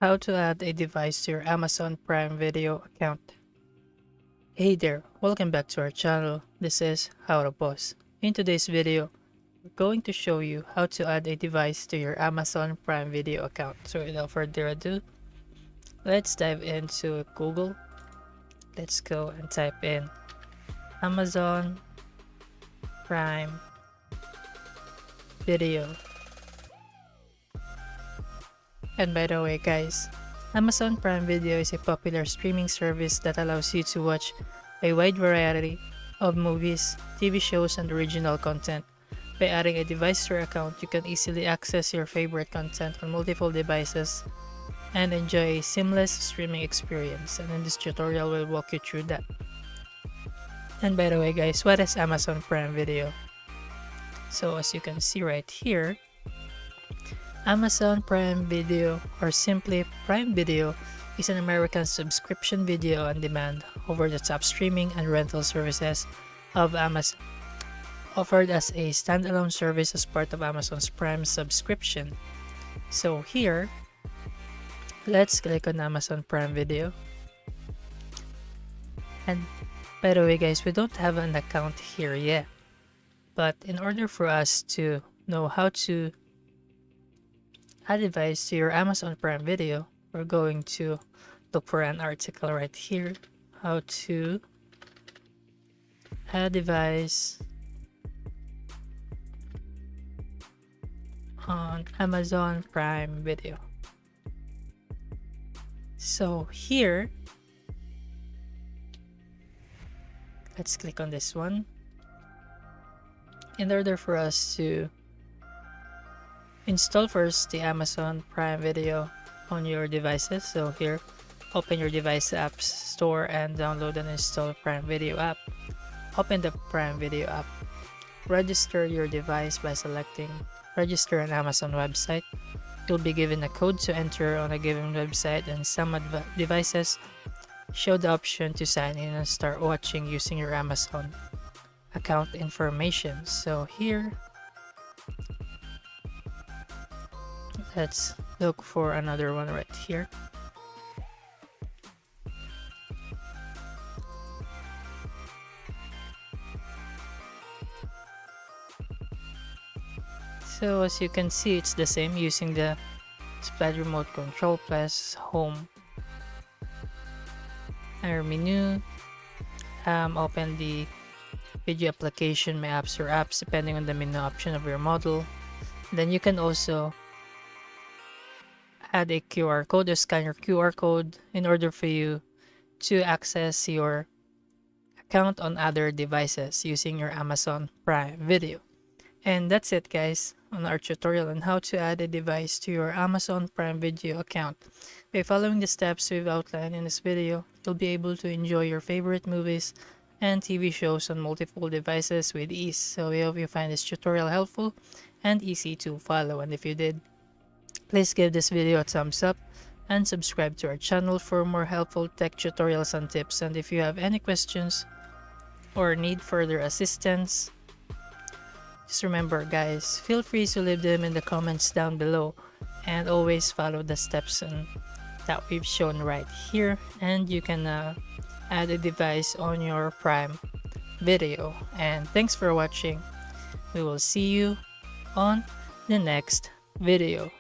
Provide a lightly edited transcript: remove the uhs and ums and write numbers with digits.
How to add a device to your Amazon Prime Video account. Hey there, welcome back to our channel. This is How to Pause. In today's video, we're going to show you how to add a device to your Amazon Prime Video account. So without further ado, let's dive into Google. Let's go and type in Amazon Prime Video. And by the way guys, Amazon Prime Video is a popular streaming service that allows you to watch a wide variety of movies, TV shows, and original content. By adding a device to your account, you can easily access your favorite content on multiple devices and enjoy a seamless streaming experience. And in this tutorial, we'll walk you through that. And by the way guys, what is Amazon Prime Video? So as you can see right here, Amazon Prime Video, or simply Prime Video, is an American subscription video on demand, over-the-top streaming and rental services of Amazon, offered as a standalone service as part of Amazon's Prime subscription. So here, let's click on Amazon Prime Video. And by the way guys, we don't have an account here yet, but in order for us to know how to add a device to your Amazon Prime Video, we're going to look for an article right here, how to add a device on Amazon Prime Video. So here, let's click on this one. In order for us to install first the Amazon Prime Video on your devices, so here, open your device apps store and download and install Prime Video app. Open the Prime Video app. Register your device by selecting register on Amazon website. You'll be given a code to enter on a given website, and some devices show the option to sign in and start watching using your Amazon account information. So here, let's look for another one right here. So as you can see, it's the same using the Splat Remote Control plus Home. Our menu, open the video application, my apps or apps, depending on the menu option of your model. Then you can also add a QR code or scan your QR code in order for you to access your account on other devices using your Amazon Prime Video. And that's it guys on our tutorial on how to add a device to your Amazon Prime Video account. By following the steps we've outlined in this video, you'll be able to enjoy your favorite movies and TV shows on multiple devices with ease. So we hope you find this tutorial helpful and easy to follow. And if you did, please give this video a thumbs up and subscribe to our channel for more helpful tech tutorials and tips. And if you have any questions or need further assistance, just remember guys, feel free to leave them in the comments down below, and always follow the steps that we've shown right here, and you can add a device on your Prime Video. And thanks for watching. We will see you on the next video.